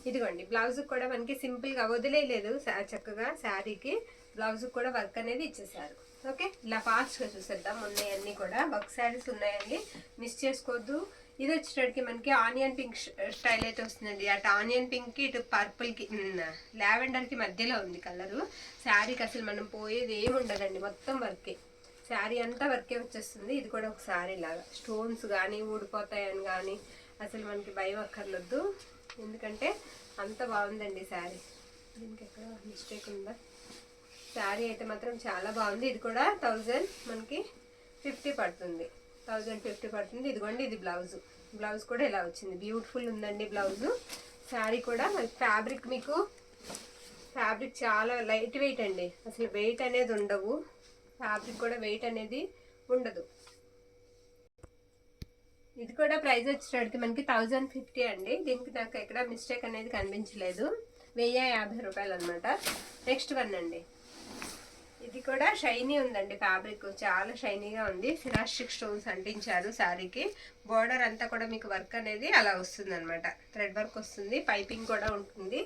ఇదిగోండి బ్లౌజ్ కూడా మనకి సింపుల్గా వదిలేదు, చక్కగా శారీకి బ్లౌజ్ కూడా వర్క్ అనేది ఇచ్చేసారు. ఓకే, ఇలా ఫాస్ట్గా చూసేద్దాం. ఉన్నాయన్నీ కూడా వర్క్ శారీస్ ఉన్నాయండి, మిస్ చేసుకోవద్దు. ఇది వచ్చేటప్పటికి మనకి ఆనియన్ పింక్ స్టైల్ అయితే వస్తుందండి. అటు ఆనియన్ పింక్కి ఇటు పర్పుల్కి లావెండర్కి మధ్యలో ఉంది కలరు. శారీకి అసలు మనం పోయేది ఏమి ఉండదండి, మొత్తం వర్కే. శారీ అంతా వర్కే వచ్చేస్తుంది. ఇది కూడా ఒక శారీ లాగా స్టోన్స్ కానీ ఊడిపోతాయని కానీ అసలు మనకి భయం అక్కర్లొద్దు, ఎందుకంటే అంత బాగుందండి శారీ. దీనికి ఎక్కడ మిస్టేక్ ఉందా? శారీ అయితే మాత్రం చాలా బాగుంది. ఇది కూడా 1050 పడుతుంది, 1050 పడుతుంది. ఇదిగోండి ఇది బ్లౌజ్. బ్లౌజ్ కూడా ఇలా వచ్చింది, బ్యూటిఫుల్ ఉందండి బ్లౌజు. శారీ కూడా ఫ్యాబ్రిక్ మీకు ఫ్యాబ్రిక్ చాలా లైట్ వెయిట్ అండి, అసలు వెయిట్ అనేది ఉండవు. ఫ్యాబ్రిక్ కూడా వెయిట్ అనేది ఉండదు. ఇది కూడా ప్రైస్ వచ్చేటప్పటికి మనకి 1050 అండి. దీనికి నాకు ఎక్కడ మిస్టేక్ అనేది కనిపించలేదు. 1050 రూపాయలు అనమాట. నెక్స్ట్ వన్ అండి. ఇది కూడా షైనీ ఉందండి, ఫ్యాబ్రిక్ చాలా షైనీగా ఉంది. సిరాస్టిక్ స్టోన్స్ అంటించారు శారీకి. బోర్డర్ అంతా కూడా మీకు వర్క్ అనేది అలా వస్తుంది అనమాట, థ్రెడ్ వర్క్ వస్తుంది, పైపింగ్ కూడా ఉంటుంది,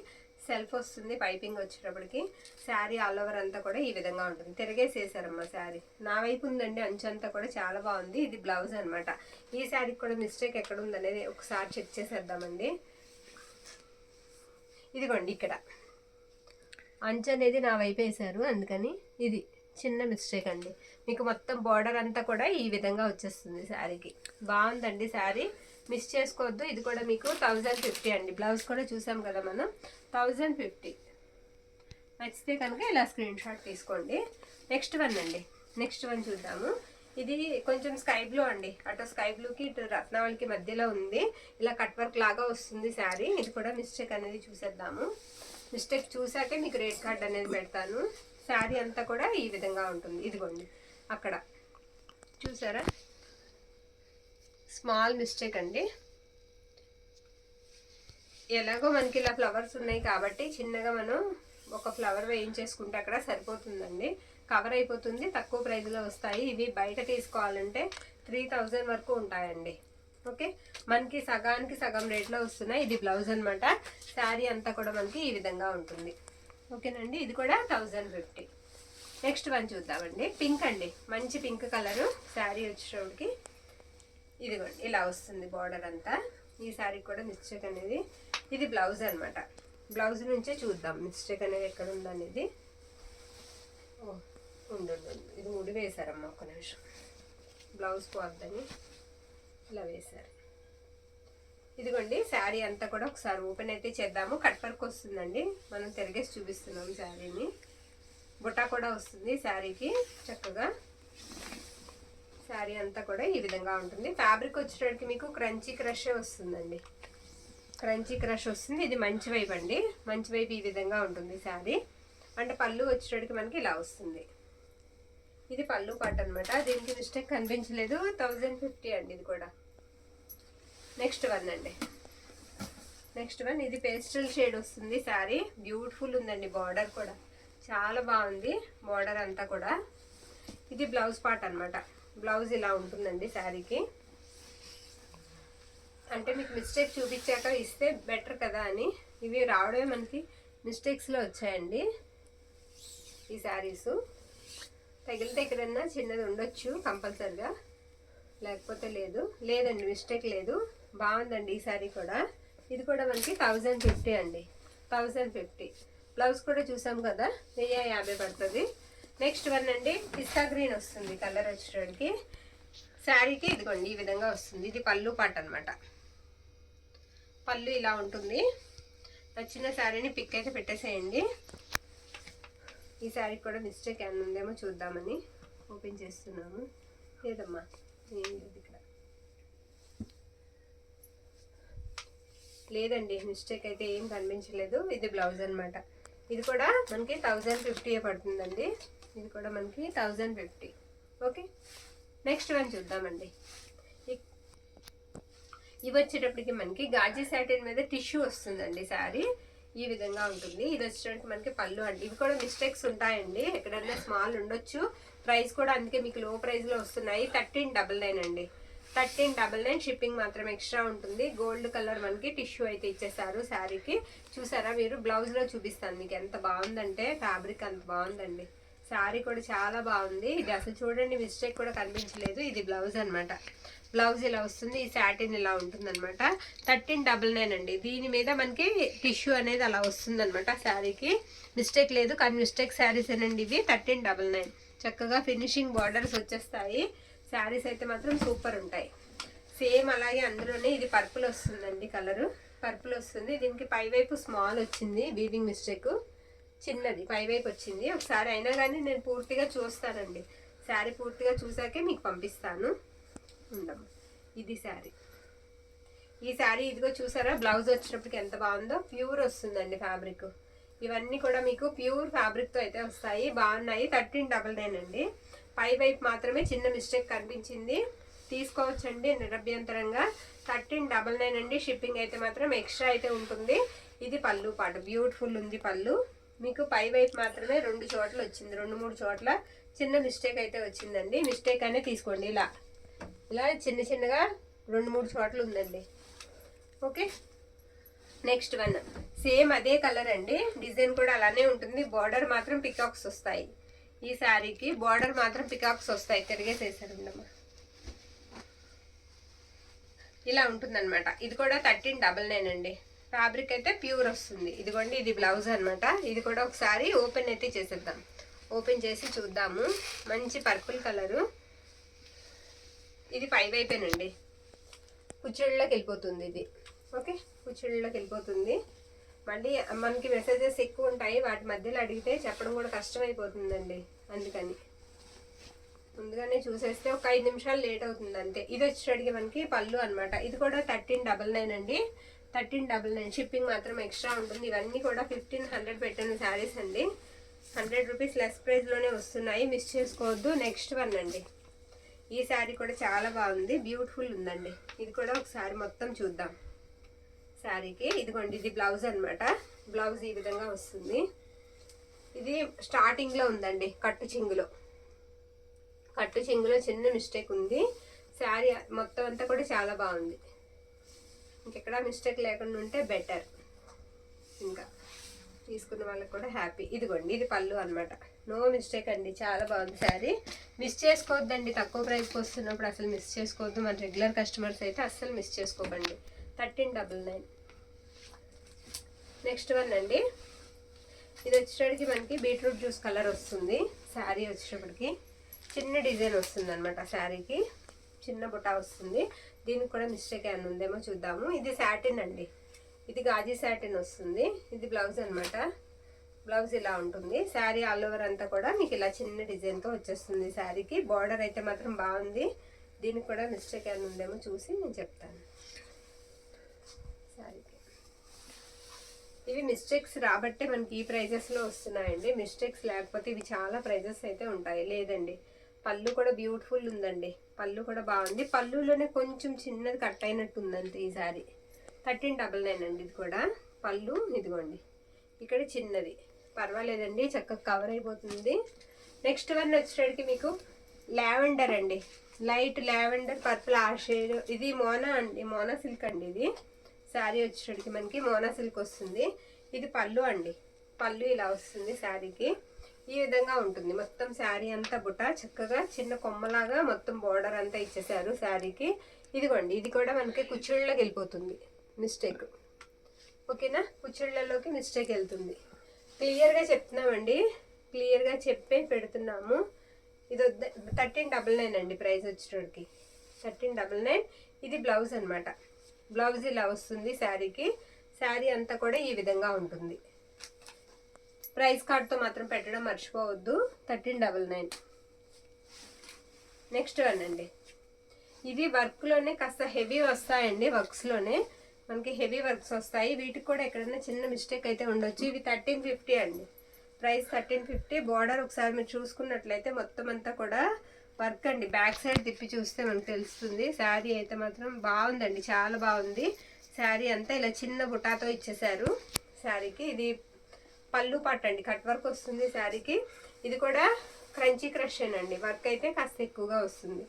సెల్ఫ్ వస్తుంది పైపింగ్ వచ్చేటప్పటికి. శారీ ఆల్ ఓవర్ అంతా కూడా ఈ విధంగా ఉంటుంది. తిరిగేసేసారమ్మా శారీ. నా వైపు ఉందండి అంచంతా కూడా చాలా బాగుంది. ఇది బ్లౌజ్ అనమాట. ఈ శారీకి కూడా మిస్టేక్ ఎక్కడ ఉందనేది ఒకసారి చెక్ చేసేద్దామండి. ఇదిగోండి ఇక్కడ అంచు అనేది నా వైపు వేసారు, అందుకని ఇది చిన్న మిస్టేక్ అండి. మీకు మొత్తం బార్డర్ అంతా కూడా ఈ విధంగా వచ్చేస్తుంది శారీకి. బాగుందండి శారీ, మిస్ చేసుకోవద్దు. ఇది కూడా మీకు 1050 అండి. బ్లౌజ్ కూడా చూసాం కదా మనం, 1050. నచ్చితే కనుక ఇలా స్క్రీన్ షాట్ తీసుకోండి. నెక్స్ట్ వన్ అండి. నెక్స్ట్ వన్ చూద్దాము. ఇది కొంచెం స్కై బ్లూ అండి, అటు స్కై బ్లూకి ఇటు రత్నావళికి మధ్యలో ఉంది. ఇలా కట్ వర్క్ లాగా వస్తుంది శారీ. ఇది కూడా మిస్టేక్ అనేది చూసేద్దాము. మిస్టేక్ చూసాకే మీకు రేట్ కార్డ్ అనేది పెడతాను. శారీ అంతా కూడా ఈ విధంగా ఉంటుంది. ఇదిగోండి అక్కడ చూసారా, స్మాల్ మిస్టేక్ అండి. ఎలాగో మనకి ఇలా ఫ్లవర్స్ ఉన్నాయి కాబట్టి చిన్నగా మనం ఒక ఫ్లవర్ వేయించేసుకుంటే అక్కడ సరిపోతుందండి, కవర్ అయిపోతుంది. తక్కువ ప్రైస్లో వస్తాయి ఇవి. బయట తీసుకోవాలంటే 3000 వరకు ఉంటాయండి. ఓకే, మనకి సగానికి సగం రేట్లో వస్తున్నాయి. ఇది బ్లౌజ్ అనమాట. శారీ అంతా కూడా మనకి ఈ విధంగా ఉంటుంది. ఓకేనండి, ఇది కూడా 1050. నెక్స్ట్ వన్ చూద్దామండి. పింక్ అండి, మంచి పింక్ కలరు. శారీ వచ్చేటప్పటికి ఇదిగోండి ఇలా వస్తుంది బార్డర్ అంతా. ఈ శారీ కూడా మిస్టేక్ అనేది, ఇది బ్లౌజ్ అనమాట. బ్లౌజ్ నుంచే చూద్దాం మిస్టేక్ అనేది ఎక్కడ ఉందనేది. ఉండండి, ఇది ముడి వేశారమ్మా, ఒక్క నిమిషం. బ్లౌజ్ పోద్దని ఇలా వేశారు. ఇదిగోండి శారీ అంతా కూడా ఒకసారి ఓపెన్ అయితే చేద్దాము. కట్ వర్క్ వస్తుందండి, మనం తిరిగేసి చూపిస్తున్నాం శారీని. బుట్ట కూడా వస్తుంది శారీకి చక్కగా. శారీ అంతా కూడా ఈ విధంగా ఉంటుంది. ఫ్యాబ్రిక్ వచ్చేటప్పటికి మీకు క్రంచీ క్రష్ వస్తుందండి, క్రంచీ క్రష్ వస్తుంది. ఇది మంచి వైపు అండి, మంచి వైపు ఈ విధంగా ఉంటుంది శారీ. అంటే పళ్ళు వచ్చేటప్పటికి మనకి ఇలా వస్తుంది. ఇది పళ్ళు పాట అనమాట. దీనికి మిస్టేక్ కనిపించలేదు. 1050 అండి ఇది కూడా. నెక్స్ట్ వన్ అండి. నెక్స్ట్ వన్ ఇది పేస్టల్ షేడ్ వస్తుంది శారీ. బ్యూటిఫుల్ ఉందండి, బార్డర్ కూడా చాలా బాగుంది, బార్డర్ అంతా కూడా. ఇది బ్లౌజ్ పార్ట్ అనమాట. బ్లౌజ్ ఇలా ఉంటుందండి శారీకి. అంటే మీకు మిస్టేక్ చూపించాక ఇస్తే బెటర్ కదా అని. ఇవి రావడమే మనకి మిస్టేక్స్లో వచ్చాయండి ఈ శారీసు. తగిలితే ఎక్కడన్నా చిన్నది ఉండొచ్చు కంపల్సరిగా, లేకపోతే లేదండి మిస్టేక్ లేదు. బాగుందండి ఈ శారీ కూడా. ఇది కూడా మనకి 1050 అండి, 1050. బ్లౌజ్ కూడా చూసాం కదా, 1050 పడుతుంది. నెక్స్ట్ వన్ అండి పిస్తా గ్రీన్ వస్తుంది కలర్ వచ్చేటికి. శారీకి ఇదిగోండి ఈ విధంగా వస్తుంది. ఇది పళ్ళు పాట అనమాట. పళ్ళు ఇలా ఉంటుంది. నచ్చిన శారీని పిక్ అయితే పెట్టేసేయండి. ఈ శారీ కూడా మిస్టేక్ ఏమైనా ఉందేమో చూద్దామని ఓపెన్ చేస్తున్నాము. లేదమ్మా ఏం లేదు ఇక్కడ, లేదండి మిస్టేక్ అయితే ఏం కనిపించలేదు. ఇది బ్లౌజ్ అనమాట. ఇది కూడా మనకి 1050 పడుతుందండి. ఇది కూడా మనకి 1050. ఓకే, నెక్స్ట్ వన్ చూద్దామండి. ఇవి వచ్చేటప్పటికి మనకి గాజీ సాటిన్ మీద టిష్యూ వస్తుందండి శారీ. ఈ విధంగా ఉంటుంది. ఇది వచ్చేటప్పటికి మనకి పళ్ళు అండి. ఇవి కూడా మిస్టేక్స్ ఉంటాయండి, ఎక్కడన్నా స్మాల్ ఉండొచ్చు. ప్రైస్ కూడా అందుకే మీకు లో ప్రైస్లో వస్తున్నాయి. 1399 అండి, 1399. షిప్పింగ్ మాత్రం ఎక్స్ట్రా ఉంటుంది. గోల్డ్ కలర్ మనకి టిష్యూ అయితే ఇచ్చేసారు శారీకి. చూసారా మీరు, బ్లౌజ్లో చూపిస్తాను మీకు ఎంత బాగుందంటే. ఫ్యాబ్రిక్ అంత బాగుందండి. శారీ కూడా చాలా బాగుంది. ఇది అసలు చూడండి మిస్టేక్ కూడా కనిపించలేదు. ఇది బ్లౌజ్ అనమాట. బ్లౌజ్ ఇలా వస్తుంది. ఈ సాటిన్ ఇలా ఉంటుంది అనమాట. 1399 అండి. దీని మీద మనకి టిష్యూ అనేది అలా వస్తుంది అనమాట. శారీకి మిస్టేక్ లేదు, కానీ మిస్టేక్ శారీస్ ఏనండి ఇవి. 1399. చక్కగా ఫినిషింగ్ బార్డర్స్ వచ్చేస్తాయి. శారీస్ అయితే మాత్రం సూపర్ ఉంటాయి. సేమ్ అలాగే అందులోనే ఇది పర్పుల్ వస్తుందండి. కలరు పర్పుల్ వస్తుంది. దీనికి పైవైపు స్మాల్ వచ్చింది, వీవింగ్ మిస్టేక్ చిన్నది పైవైపు వచ్చింది. ఒకసారి అయినా కానీ నేను పూర్తిగా చూస్తానండి. శారీ పూర్తిగా చూసాకే మీకు పంపిస్తాను. ఉండము. ఇది శారీ. ఈ శారీ ఇదిగో చూసారా, బ్లౌజ్ వచ్చినప్పటికి ఎంత బాగుందో. ప్యూర్ వస్తుందండి ఫ్యాబ్రిక్. ఇవన్నీ కూడా మీకు ప్యూర్ ఫ్యాబ్రిక్తో అయితే వస్తాయి. బాగున్నాయి. 1399 అండి. పై వైపు మాత్రమే చిన్న మిస్టేక్ కనిపించింది. తీసుకోవచ్చండి నిరభ్యంతరంగా. 1399 అండి. షిప్పింగ్ అయితే మాత్రం ఎక్స్ట్రా అయితే ఉంటుంది. ఇది పళ్ళు పాటు బ్యూటిఫుల్ ఉంది పళ్ళు. మీకు పై వైపు మాత్రమే 2 చోట్ల వచ్చింది, 2-3 చోట్ల చిన్న మిస్టేక్ అయితే వచ్చిందండి. మిస్టేక్ అనే తీసుకోండి. ఇలా చిన్నగా 2-3 చోట్ల ఉందండి. ఓకే, నెక్స్ట్ వన్ సేమ్ అదే కలర్ అండి. డిజైన్ కూడా అలానే ఉంటుంది. బార్డర్ మాత్రం పికాక్స్ వస్తాయి. ఈ శారీకి బార్డర్ మాత్రం పికాక్స్ వస్తాయి. తిరిగేసేసారు. ఇలా ఉంటుందన్నమాట. ఇది కూడా 1399 అండి. ఫ్యాబ్రిక్ అయితే ప్యూర్ వస్తుంది. ఇదిగోండి ఇది బ్లౌజ్ అనమాట. ఇది కూడా ఒకసారి ఓపెన్ అయితే చేసేద్దాం. ఓపెన్ చేసి చూద్దాము. మంచి పర్పుల్ కలరు. ఇది పై వైపేనండి. కుచ్చిళ్ళలోకి వెళ్ళిపోతుంది ఇది. ఓకే, కుచ్చిళ్ళలోకి వెళ్ళిపోతుంది. మళ్ళీ మనకి మెసేజెస్ ఎక్కువ ఉంటాయి, వాటి మధ్యలో అడిగితే చెప్పడం కూడా కష్టమైపోతుందండి. అందుకని ముందుగానే చూసేస్తే ఒక 5 నిమిషాలు లేట్ అవుతుంది అంతే. ఇది వచ్చేటికి మనకి పళ్ళు అనమాట. ఇది కూడా 1399 అండి. 1399. షిప్పింగ్ మాత్రం ఎక్స్ట్రా ఉంటుంది. ఇవన్నీ కూడా 1500 పెట్టిన శారీస్ అండి. 100 రూపీస్ లెస్ ప్రైస్లోనే వస్తున్నాయి, మిస్ చేసుకోవద్దు. నెక్స్ట్ వన్ అండి. ఈ శారీ కూడా చాలా బాగుంది, బ్యూటిఫుల్ ఉందండి. ఇది కూడా ఒకసారి మొత్తం చూద్దాం. శారీకి ఇదిగోండి ఇది బ్లౌజ్ అనమాట. బ్లౌజ్ ఈ విధంగా వస్తుంది. ఇది స్టార్టింగ్లో ఉందండి, కట్టు చెంగులో చిన్న మిస్టేక్ ఉంది. శారీ మొత్తం అంతా కూడా చాలా బాగుంది. ఇంకెక్కడా మిస్టేక్ లేకుండా ఉంటే బెటర్. ఇంకా తీసుకున్న వాళ్ళకి కూడా హ్యాపీ. ఇదిగోండి ఇది పళ్ళు అనమాట. నో మిస్టేక్ అండి, చాలా బాగుంది శారీ. మిస్ చేసుకోవద్దండి. తక్కువ ప్రైస్కి వస్తున్నప్పుడు అసలు మిస్ చేసుకోవద్దు. మన రెగ్యులర్ కస్టమర్స్ అయితే అస్సలు మిస్ చేసుకోకండి. 1399. నెక్స్ట్ వన్ అండి. ఇది వచ్చేటప్పటికి మనకి బీట్రూట్ జ్యూస్ కలర్ వస్తుంది. శారీ వచ్చేటప్పటికి చిన్న డిజైన్ వస్తుంది అనమాట. శారీకి చిన్న బుట్ట వస్తుంది. దీనికి కూడా మిస్టేక్ ఏమైనా ఉందేమో చూద్దాము. ఇది సాటిన్ అండి. ఇది గాజీ సాటిన్ వస్తుంది. ఇది బ్లౌజ్ అనమాట. బ్లౌజ్ ఇలా ఉంటుంది. శారీ ఆల్ ఓవర్ అంతా కూడా మీకు ఇలా చిన్న డిజైన్తో వచ్చేస్తుంది. శారీకి బార్డర్ అయితే మాత్రం బాగుంది. దీనికి కూడా మిస్టేక్ ఏమైనా ఉందేమో చూసి నేను చెప్తాను. శారీకి ఇవి మిస్టేక్స్ రాబట్టే మనకి ఈ ప్రైజెస్లో వస్తున్నాయండి. మిస్టేక్స్ లేకపోతే ఇవి చాలా ప్రైజెస్ అయితే ఉంటాయి. లేదండి, పళ్ళు కూడా బ్యూటిఫుల్ ఉందండి. పళ్ళు కూడా బాగుంది. పళ్ళులోనే కొంచెం చిన్నది కట్ అయినట్టు ఉందంటే ఈ శారీ. 1399 అండి. ఇది కూడా పళ్ళు ఇదిగోండి, ఇక్కడ చిన్నది పర్వాలేదండి, చక్కగా కవర్ అయిపోతుంది. నెక్స్ట్ వన్ వచ్చేటికి మీకు లావెండర్ అండి. లైట్ లావెండర్ పర్పుల్ ఆ షేడ్. ఇది మోనా అండి, మోనా సిల్క్ అండి. ఇది శారీ వచ్చేటికి మనకి మోనా సిల్క్ వస్తుంది. ఇది పళ్ళు అండి, పళ్ళు ఇలా వస్తుంది శారీకి. ఈ విధంగా ఉంటుంది మొత్తం శారీ అంతా బుట్ట చక్కగా చిన్న కొమ్మలాగా మొత్తం బోర్డర్ అంతా ఇచ్చేసారు శారీకి. ఇదిగోండి, ఇది కూడా మనకి కుచ్చిళ్ళలోకి వెళ్ళిపోతుంది మిస్టేక్. ఓకేనా, కుచ్చిళ్ళలోకి మిస్టేక్ వెళ్తుంది. క్లియర్గా చెప్తున్నామండి, క్లియర్గా చెప్పే పెడుతున్నాము. ఇది 1399 అండి ప్రైస్ వచ్చేటోడికి, 1399. ఇది బ్లౌజ్ అనమాట. బ్లౌజ్ ఇలా వస్తుంది శారీకి. శారీ అంతా కూడా ఈ విధంగా ఉంటుంది. ప్రైస్ కార్డ్తో మాత్రం పెట్టడం మర్చిపోవద్దు, 1399. నెక్స్ట్ వన్ అండి, ఇది వర్క్లోనే కాస్త హెవీ వస్తాయండి. వర్క్స్లోనే మనకి హెవీ వర్క్స్ వస్తాయి. వీటికి కూడా ఎక్కడైనా చిన్న మిస్టేక్ అయితే ఉండొచ్చు. ఇవి 1350 అండి, ప్రైస్ 1350. బార్డర్ ఒకసారి మీరు చూసుకున్నట్లయితే మొత్తం అంతా కూడా వర్క్ అండి. బ్యాక్ సైడ్ తిప్పి చూస్తే మనకు తెలుస్తుంది. శారీ అయితే మాత్రం బాగుందండి, చాలా బాగుంది. శారీ అంతా ఇలా చిన్న బుటాతో ఇచ్చేసారు శారీకి. ఇది పళ్ళు పాట అండి, కట్ వర్క్ వస్తుంది శారీకి. ఇది కూడా క్రంచీ క్రష్ అండి, వర్క్ అయితే కాస్త ఎక్కువగా వస్తుంది.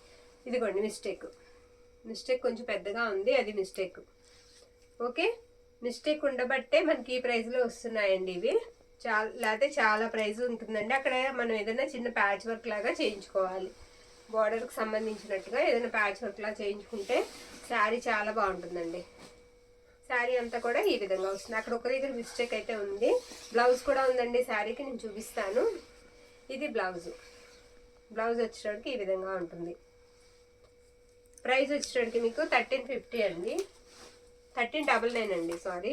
ఇదిగోండి మిస్టేక్ కొంచెం పెద్దగా ఉంది, అది మిస్టేక్. ఓకే, మిస్టేక్ ఉండబట్టే మనకి ఈ ప్రైస్లో వస్తున్నాయండి ఇవి. లేకపోతే చాలా ప్రైస్ ఉంటుందండి. అక్కడ మనం ఏదైనా చిన్న ప్యాచ్ వర్క్ లాగా చేయించుకోవాలి, బార్డర్కి సంబంధించినట్టుగా ఏదైనా ప్యాచ్ వర్క్ లాగా చేయించుకుంటే శారీ చాలా బాగుంటుందండి. శారీ అంతా కూడా ఈ విధంగా వస్తుంది. అక్కడ ఒక దగ్గర మిస్టేక్ అయితే ఉంది. బ్లౌజ్ కూడా ఉందండి శారీకి, నేను చూపిస్తాను. ఇది బ్లౌజ్ వచ్చేటప్పటికి ఈ విధంగా ఉంటుంది. ప్రైస్ వచ్చేటప్పటికి మీకు 1350 అండి, 1399 అండి, సారీ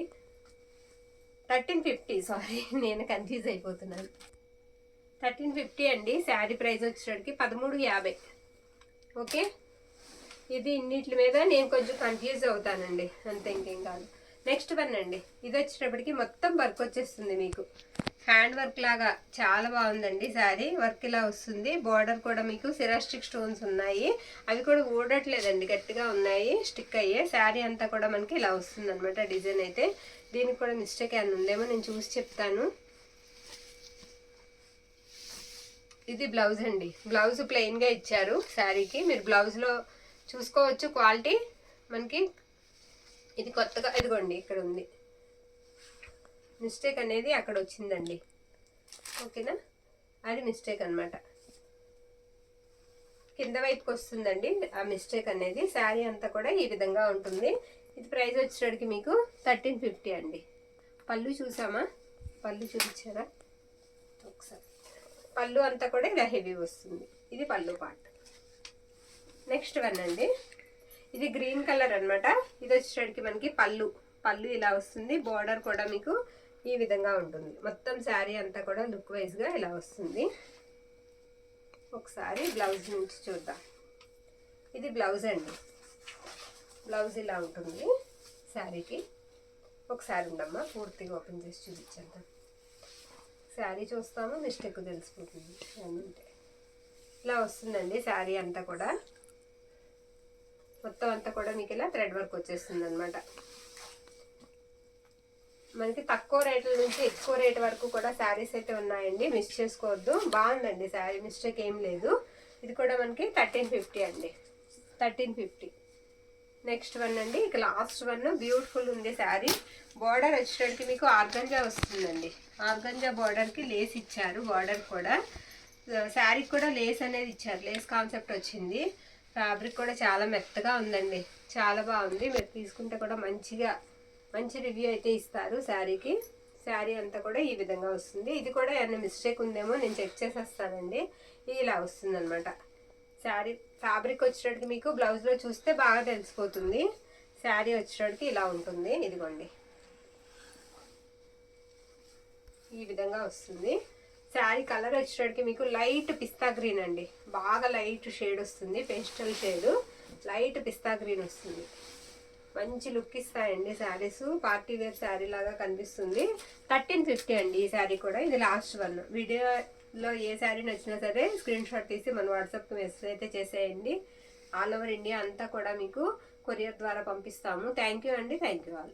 1350, సారీ నేను కన్ఫ్యూజ్ అయిపోతున్నాను. 1350 అండి శారీ ప్రైస్ వచ్చేటప్పటికి 1350. ఓకే, ఇది ఇన్నిటి మీద నేను కొంచెం కన్ఫ్యూజ్ అవుతానండి, అంతే, ఇంకేం కాదు. నెక్స్ట్ వన్ అండి, ఇది వచ్చేటప్పటికి మొత్తం వర్క్ వచ్చేస్తుంది మీకు, హ్యాండ్ వర్క్ లాగా చాలా బాగుందండి శారీ. వర్క్ ఇలా వస్తుంది. బార్డర్ కూడా మీకు సిరాస్టిక్ స్టోన్స్ ఉన్నాయి, అవి కూడా ఊడట్లేదండి, గట్టిగా ఉన్నాయి, స్టిక్ అయ్యే. శారీ అంతా కూడా మనకి ఇలా వస్తుంది అనమాట డిజైన్ అయితే. దీనికి కూడా మిస్టేక్ ఏమైనా ఉందేమో నేను చూసి చెప్తాను. ఇది బ్లౌజ్ అండి, బ్లౌజ్ ప్లెయిన్గా ఇచ్చారు శారీకి. మీరు బ్లౌజ్లో చూసుకోవచ్చు క్వాలిటీ మనకి. ఇది కొత్తగా ఇదిగోండి ఇక్కడ ఉంది మిస్టేక్ అనేది, అక్కడ వచ్చిందండి. ఓకేనా, అది మిస్టేక్ అనమాట, కింద వైపుకి వస్తుందండి ఆ మిస్టేక్ అనేది. శారీ అంతా కూడా ఈ విధంగా ఉంటుంది. ఇది ప్రైస్ వచ్చేటికి మీకు 1350 అండి. పళ్ళు చూసామా, పళ్ళు చూపించారా ఒకసారి. పళ్ళు అంతా కూడా ఇలా హెవీ వస్తుంది. ఇది పళ్ళు పార్ట్. నెక్స్ట్ వన్ అండి, ఇది గ్రీన్ కలర్ అనమాట. ఇది వచ్చేటికి మనకి పళ్ళు ఇలా వస్తుంది. బార్డర్ కూడా మీకు ఈ విధంగా ఉంటుంది. మొత్తం శారీ అంతా కూడా లుక్ వైజ్గా ఇలా వస్తుంది. ఒకసారి బ్లౌజ్ నుంచి చూద్దాం. ఇది బ్లౌజ్ అండి, బ్లౌజ్ ఇలా ఉంటుంది శారీకి. ఒకసారి ఉండమ్మా, పూర్తిగా ఓపెన్ చేసి చూపించేద్దాం. శారీ చూస్తాము, మిస్టేక్ తెలిసిపోతుంది. అంటే ఇలా వస్తుందండి శారీ అంతా కూడా. మొత్తం అంతా కూడా మీకు ఇలా థ్రెడ్ వర్క్ వచ్చేస్తుంది అనమాట. మనకి తక్కువ రేట్ల నుంచి ఎక్కువ రేట్ వరకు కూడా శారీస్ అయితే ఉన్నాయండి, మిస్ చేసుకోవద్దు. బాగుందండి శారీ, మిస్టేక్ ఏం లేదు. ఇది కూడా మనకి 1350 అండి, 1350. నెక్స్ట్ వన్ అండి, ఇక లాస్ట్ వన్. బ్యూటిఫుల్ ఉంది శారీ. బార్డర్ వచ్చేటప్పటికి మీకు ఆర్గంజా వస్తుందండి. ఆర్గంజా బార్డర్కి లేస్ ఇచ్చారు. బార్డర్ కూడా శారీకి కూడా లేస్ అనేది ఇచ్చారు, లేస్ కాన్సెప్ట్ వచ్చింది. ఫ్యాబ్రిక్ కూడా చాలా మెత్తగా ఉందండి, చాలా బాగుంది. మీరు తీసుకుంటే కూడా మంచి రివ్యూ అయితే ఇస్తారు శారీకి. శారీ అంతా కూడా ఈ విధంగా వస్తుంది. ఇది కూడా ఏమైనా మిస్టేక్ ఉందేమో నేను చెక్ చేసేస్తానండి. ఇది ఇలా వస్తుంది అనమాట శారీ. ఫ్యాబ్రిక్ వచ్చేటప్పటికి మీకు బ్లౌజ్లో చూస్తే బాగా తెలిసిపోతుంది. శారీ వచ్చేటప్పటికి ఇలా ఉంటుంది. ఇదిగోండి ఈ విధంగా వస్తుంది. శారీ కలర్ వచ్చేటప్పటికి మీకు లైట్ పిస్తా గ్రీన్ అండి, బాగా లైట్ షేడ్ వస్తుంది, pastel shade, light pista green వస్తుంది. మంచి లుక్ ఇస్తాయండి శారీస్, పార్టీ వేర్ శారీ లాగా కనిపిస్తుంది. 1350 అండి ఈ శారీ కూడా. ఇది లాస్ట్ వన్. వీడియోలో ఏ శారీ నచ్చినా సరే స్క్రీన్ షాట్ తీసి మన వాట్సాప్కి మెసేజ్ అయితే చేసేయండి. ఆల్ ఓవర్ ఇండియా అంతా కూడా మీకు కొరియర్ ద్వారా పంపిస్తాము. థ్యాంక్ యూ అండి, థ్యాంక్ యూ ఆల్.